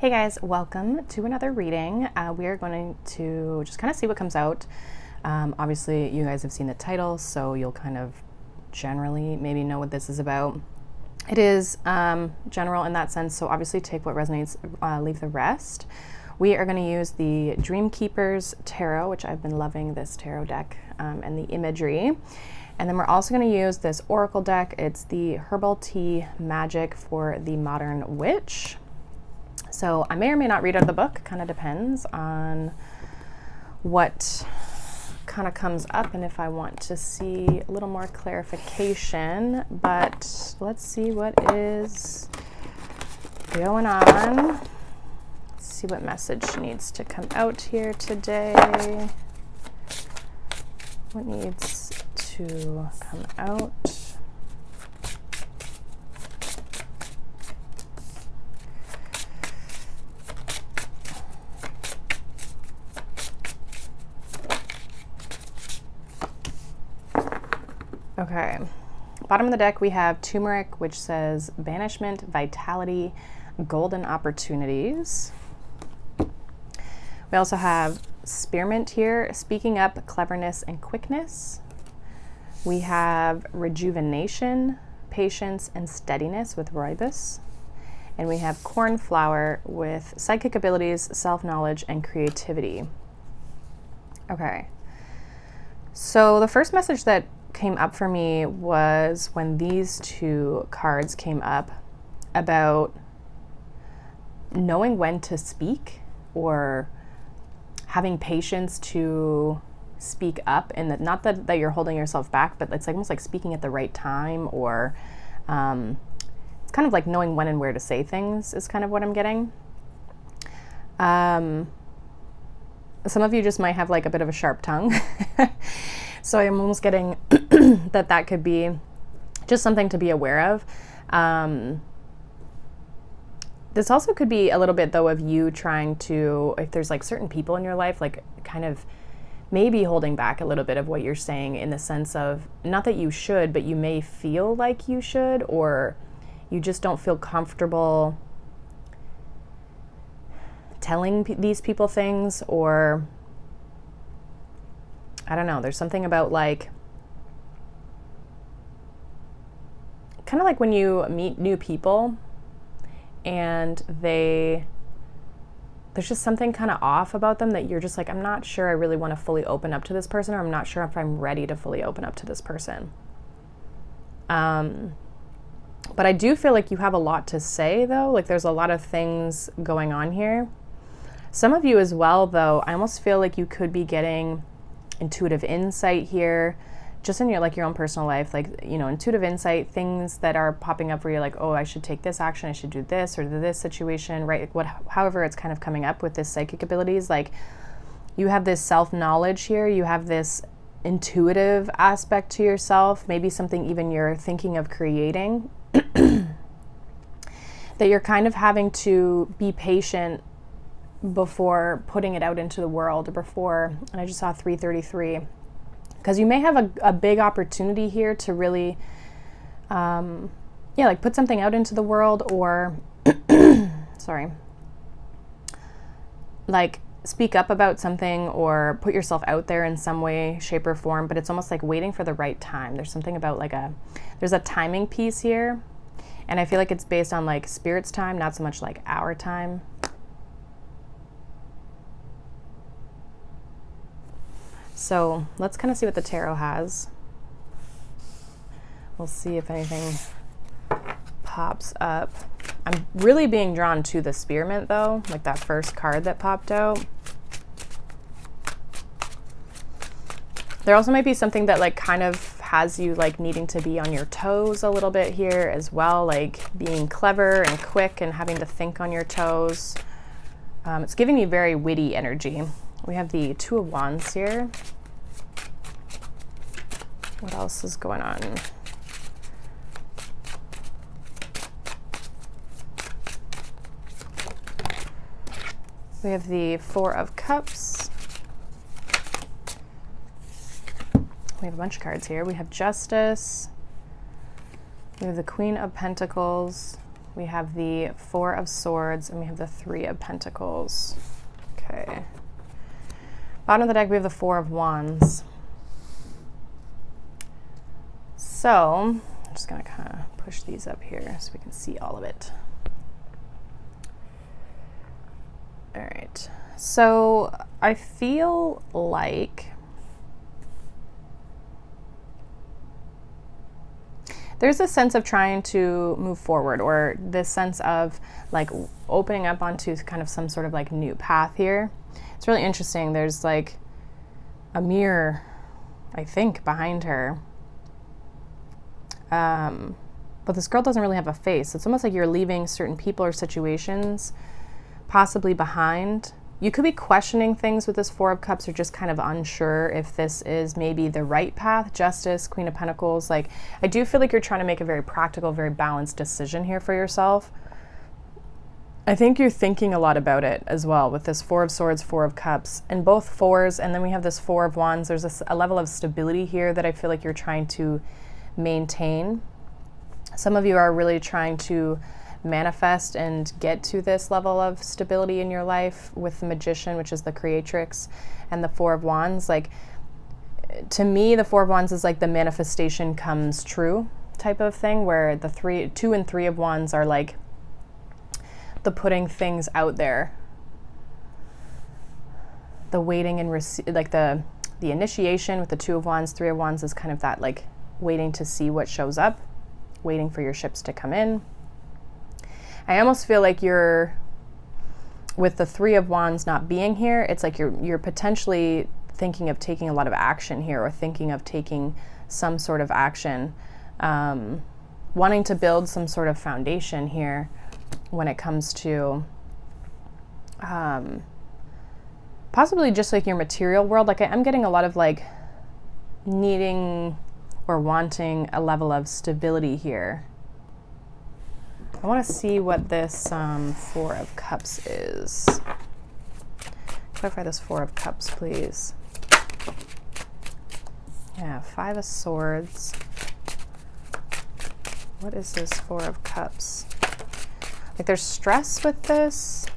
Hey guys, welcome to another reading. We are going to just kind of see what comes out. Obviously, you guys have seen the title, so you'll kind of generally maybe know what this is about. It is general in that sense, so obviously take what resonates, leave the rest. We are going to use the Dream Keepers Tarot, which I've been loving this tarot deck and the imagery. And then we're also going to use this Oracle deck. It's the Herbal Tea Magic for the Modern Witch. So I may or may not read out of the book, kind of depends on what kind of comes up and if I want to see a little more clarification, but let's see what is going on. Let's see what message needs to come out here today. What needs to come out? Okay, bottom of the deck we have turmeric, which says banishment, vitality, golden opportunities. We also have spearmint here, speaking up, cleverness, and quickness. We have rejuvenation, patience, and steadiness with rooibos. And we have cornflower with psychic abilities, self-knowledge, and creativity. Okay, so the first message that came up for me was when these two cards came up about knowing when to speak or having patience to speak up, and that not that you're holding yourself back, but it's like almost like speaking at the right time, or it's kind of like knowing when and where to say things is kind of what I'm getting. Some of you just might have like a bit of a sharp tongue. So I'm almost getting that could be just something to be aware of. This also could be a little bit, though, of you trying to, if there's like certain people in your life, like kind of maybe holding back a little bit of what you're saying, in the sense of not that you should, but you may feel like you should, or you just don't feel comfortable telling these people things, or I don't know, there's something about like, kind of like when you meet new people and there's just something kind of off about them that you're just like, I'm not sure I really want to fully open up to this person, or I'm not sure if I'm ready to fully open up to this person. But I do feel like you have a lot to say, though. Like there's a lot of things going on here. Some of you as well, though, I almost feel like you could be getting intuitive insight here, just in your own personal life, like, you know, intuitive insight, things that are popping up where you're like, oh, I should take this action, I should do this, or this situation, right? Like however it's kind of coming up with this psychic abilities, like you have this self-knowledge here, you have this intuitive aspect to yourself, maybe something even you're thinking of creating, that you're kind of having to be patient before putting it out into the world, or before, and I just saw 333, because you may have a big opportunity here to really, like put something out into the world, or, sorry, like speak up about something, or put yourself out there in some way, shape, or form, but it's almost like waiting for the right time. There's something about there's a timing piece here, and I feel like it's based on like spirit's time, not so much like our time. So let's kind of see what the tarot has. We'll see if anything pops up. I'm really being drawn to the spearmint, though, like that first card that popped out. There also might be something that like kind of has you like needing to be on your toes a little bit here as well, like being clever and quick and having to think on your toes. It's giving me very witty energy. We have the Two of Wands here. What else is going on? We have the Four of Cups. We have a bunch of cards here. We have Justice. We have the Queen of Pentacles. we have the Four of Swords, and we have the Three of Pentacles. Okay. Bottom of the deck, we have the Four of Wands. So, I'm just going to kind of push these up here so we can see all of it. All right. So, I feel like there's a sense of trying to move forward, or this sense of like opening up onto kind of some sort of like new path here. It's really interesting. There's like a mirror, I think, behind her. But this girl doesn't really have a face. It's almost like you're leaving certain people or situations possibly behind. You could be questioning things with this Four of Cups, or just kind of unsure if this is maybe the right path. Justice, Queen of Pentacles. Like, I do feel like you're trying to make a very practical, very balanced decision here for yourself. I think you're thinking a lot about it as well with this Four of Swords, Four of Cups, and both fours. And then we have this Four of Wands. There's a level of stability here that I feel like you're trying to maintain. Some of you are really trying to manifest and get to this level of stability in your life with the Magician, which is the creatrix, and the Four of Wands. Like, to me, the Four of Wands is like the manifestation comes true type of thing, where the two and Three of Wands are like the putting things out there, the waiting and like the initiation. With the Two of Wands, Three of Wands is kind of that like waiting to see what shows up, waiting for your ships to come in. I almost feel like you're, with the Three of Wands not being here, it's like you're potentially thinking of taking a lot of action here, or thinking of taking some sort of action, wanting to build some sort of foundation here when it comes to possibly just like your material world. Like, I'm getting a lot of like needing or wanting a level of stability here. I want to see what this Four of Cups is. Clarify this Four of Cups, please. Yeah, Five of Swords. What is this Four of Cups? Like, there's stress with this.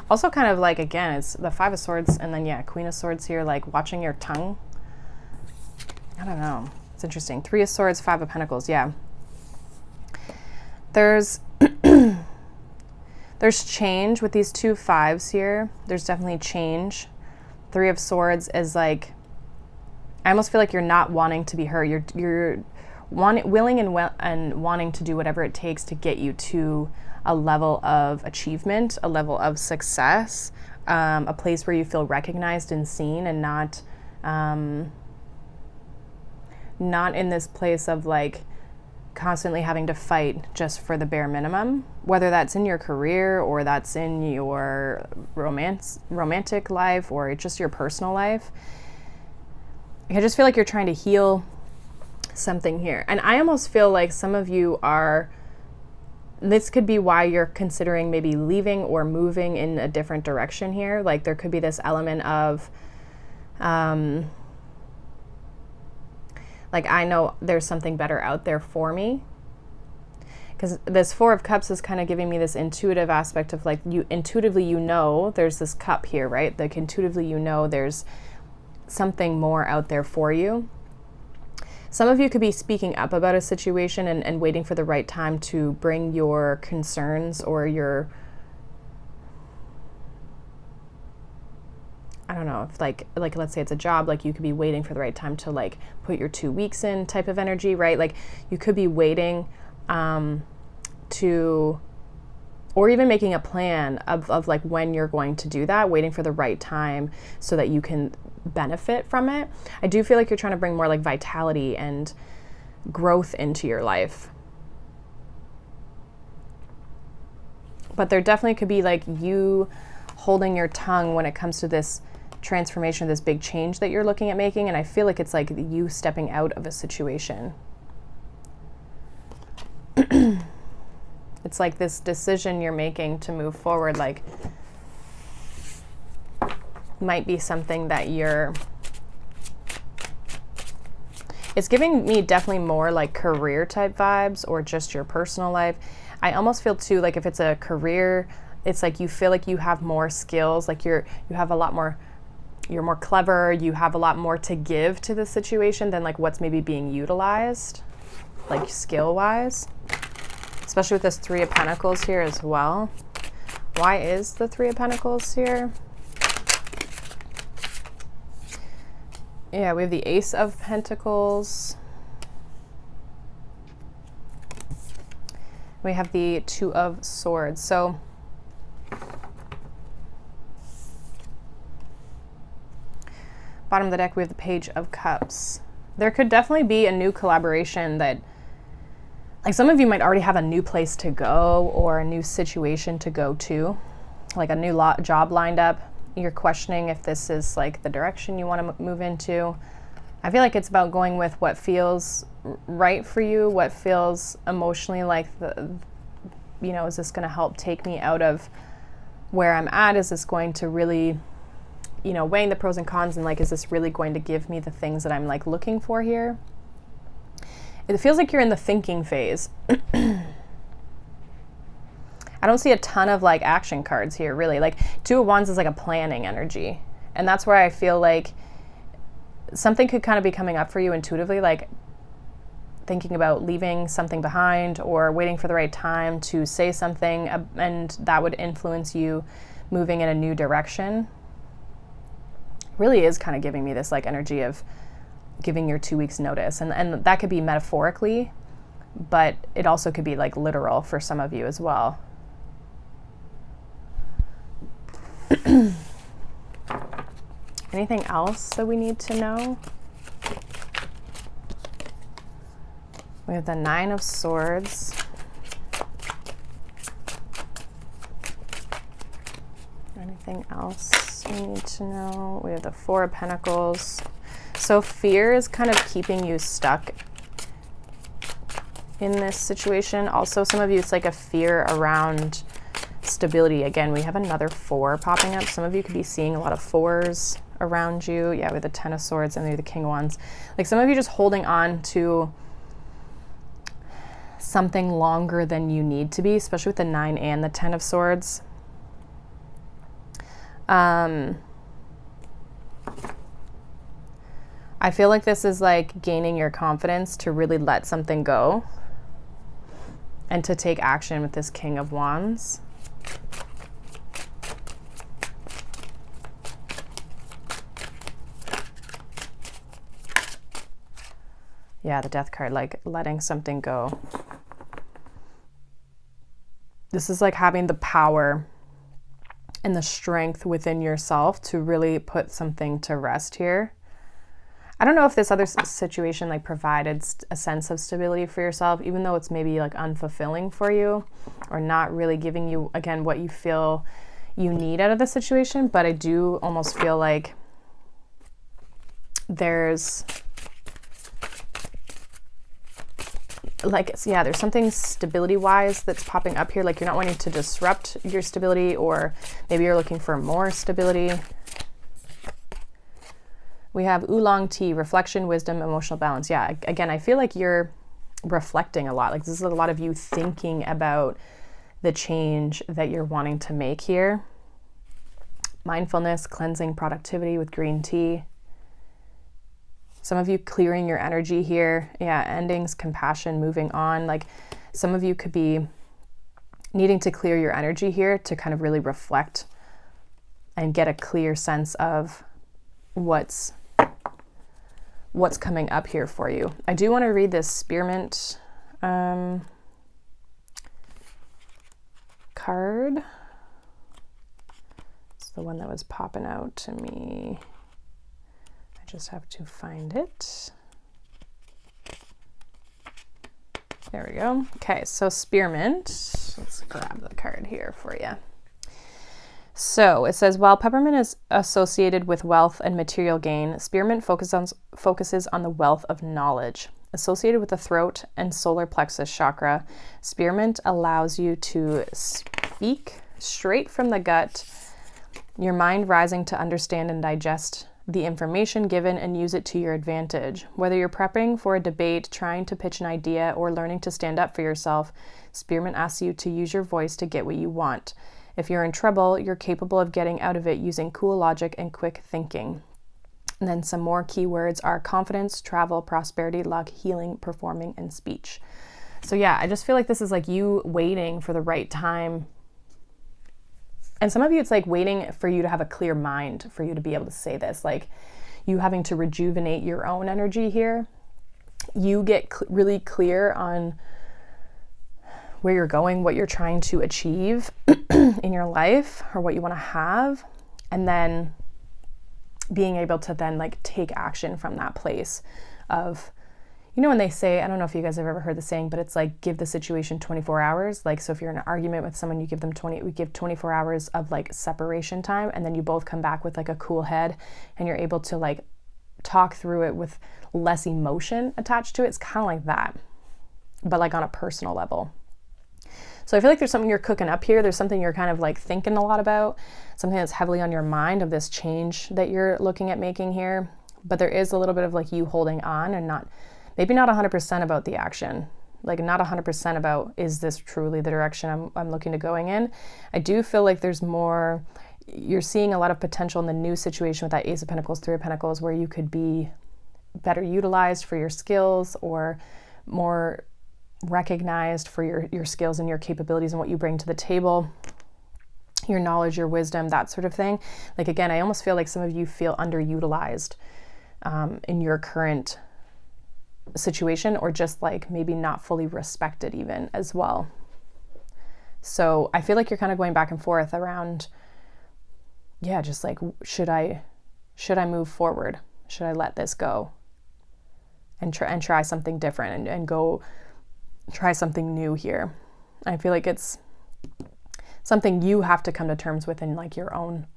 Also kind of like, again, it's the Five of Swords, and then, yeah, Queen of Swords here, like watching your tongue. I don't know. It's interesting. Three of Swords, Five of Pentacles. Yeah. There's there's change with these two fives here. There's definitely change. Three of Swords is like, I almost feel like you're not wanting to be her. You're willing and wanting to do whatever it takes to get you to a level of achievement, a level of success, a place where you feel recognized and seen, and not in this place of like constantly having to fight just for the bare minimum, whether that's in your career or that's in your romantic life or just your personal life. I just feel like you're trying to heal something here. And I almost feel like some of you are, this could be why you're considering maybe leaving or moving in a different direction here. Like, there could be this element of like, I know there's something better out there for me. Because this Four of Cups is kind of giving me this intuitive aspect of like, you intuitively, you know, there's this cup here, right? Like, intuitively, you know, there's something more out there for you. Some of you could be speaking up about a situation and waiting for the right time to bring your concerns or your, I don't know, if like let's say it's a job, like you could be waiting for the right time to like put your 2 weeks in type of energy, right? Like, you could be waiting to, or even making a plan of like when you're going to do that, waiting for the right time so that you can benefit from it. I do feel like you're trying to bring more like vitality and growth into your life. But there definitely could be like you holding your tongue when it comes to this transformation, this big change that you're looking at making. And I feel like it's like you stepping out of a situation. It's like this decision you're making to move forward, like, might be something that you're, It's giving me definitely more like career type vibes or just your personal life. I almost feel too like if it's a career, it's like you feel like you have more skills, like you have a lot more, you're more clever, you have a lot more to give to the situation than like what's maybe being utilized, like skill wise, especially with this Three of Pentacles here as well. Why is the Three of Pentacles here? Yeah, we have the Ace of Pentacles. We have the Two of Swords. So bottom of the deck, we have the Page of Cups. There could definitely be a new collaboration that, like some of you might already have a new place to go or a new situation to go to, like a new job lined up. You're questioning if this is like the direction you want to move into. I feel like it's about going with what feels right for you, what feels emotionally like is this going to help take me out of where I'm at? Is this going to really, weighing the pros and cons and like, is this really going to give me the things that I'm like looking for here? It feels like you're in the thinking phase. I don't see a ton of like action cards here, really. Like Two of Wands is like a planning energy. And that's where I feel like something could kind of be coming up for you intuitively, like thinking about leaving something behind or waiting for the right time to say something, and that would influence you moving in a new direction. Really is kind of giving me this like energy of giving your 2 weeks notice. And that could be metaphorically, but it also could be like literal for some of you as well. Anything else that we need to know? We have the Nine of Swords. Anything else we need to know? We have the Four of Pentacles. So fear is kind of keeping you stuck in this situation. Also, some of you, it's like a fear around stability. Again, we have another four popping up. Some of you could be seeing a lot of fours around you. Yeah, with the Ten of Swords and the King of Wands. Like some of you just holding on to something longer than you need to be, especially with the 9 and the 10 of Swords. I feel like this is like gaining your confidence to really let something go and to take action with this King of Wands. Yeah, the Death card, like letting something go. This is like having the power and the strength within yourself to really put something to rest here. I don't know if this other situation like provided a sense of stability for yourself, even though it's maybe like unfulfilling for you or not really giving you, again, what you feel you need out of the situation. But I do almost feel like there's like, yeah, there's something stability wise that's popping up here. Like you're not wanting to disrupt your stability, or maybe you're looking for more stability. We have oolong tea, reflection, wisdom, emotional balance. Yeah, again, I feel like you're reflecting a lot. Like this is a lot of you thinking about the change that you're wanting to make here. Mindfulness, cleansing, productivity with green tea. Some of you clearing your energy here. Yeah, endings, compassion, moving on. Like some of you could be needing to clear your energy here to kind of really reflect and get a clear sense of what's coming up here for you. I do want to read this spearmint card. It's the one that was popping out to me. I just have to find it. There we go. Okay, so spearmint. Let's grab the card here for you. So it says, while peppermint is associated with wealth and material gain, spearmint focuses on the wealth of knowledge. Associated with the throat and solar plexus chakra, spearmint allows you to speak straight from the gut, your mind rising to understand and digest the information given and use it to your advantage. Whether you're prepping for a debate, trying to pitch an idea, or learning to stand up for yourself, Spearmint asks you to use your voice to get what you want. If you're in trouble, you're capable of getting out of it using cool logic and quick thinking. And then some more keywords are confidence, travel, prosperity, luck, healing, performing, and speech. So yeah, I just feel like this is like you waiting for the right time. And some of you, it's like waiting for you to have a clear mind for you to be able to say this, like you having to rejuvenate your own energy here. You get really clear on where you're going, what you're trying to achieve in your life, or what you want to have, and then being able to then like take action from that place of, you know, when they say, I don't know if you guys have ever heard the saying, but it's like, give the situation 24 hours. Like, so if you're in an argument with someone, you give them 24 hours of like separation time, and then you both come back with like a cool head and you're able to like talk through it with less emotion attached to it. It's kind of like that, but like on a personal level. So I feel like there's something you're cooking up here. There's something you're kind of like thinking a lot about, something that's heavily on your mind of this change that you're looking at making here. But there is a little bit of like you holding on and maybe not 100% about the action, like not 100% about, is this truly the direction I'm looking to going in? I do feel like there's more, you're seeing a lot of potential in the new situation with that Ace of Pentacles, Three of Pentacles, where you could be better utilized for your skills or more recognized for your skills and your capabilities and what you bring to the table, your knowledge, your wisdom, that sort of thing. Like, again, I almost feel like some of you feel underutilized in your current situation, or just like maybe not fully respected even as well. So I feel like you're kind of going back and forth around, yeah, just like, should I move forward? Should I let this go and try something different and go try something new here? I feel like it's something you have to come to terms with in like your own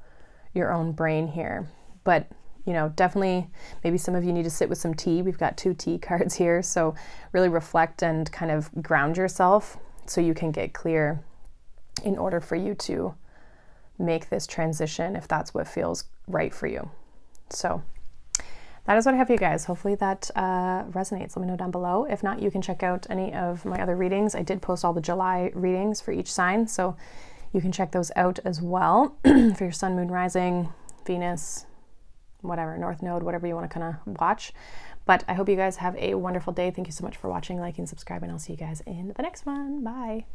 brain here. But, you know, definitely maybe some of you need to sit with some tea. We've got 2 tea cards here. So really reflect and kind of ground yourself so you can get clear in order for you to make this transition if that's what feels right for you. So that is what I have for you guys. Hopefully that resonates. Let me know down below. If not, you can check out any of my other readings. I did post all the July readings for each sign, so you can check those out as well for your sun, moon, rising, Venus, whatever, North Node, whatever you want to kind of watch. But I hope you guys have a wonderful day. Thank you so much for watching, liking, subscribing. I'll see you guys in the next one. Bye.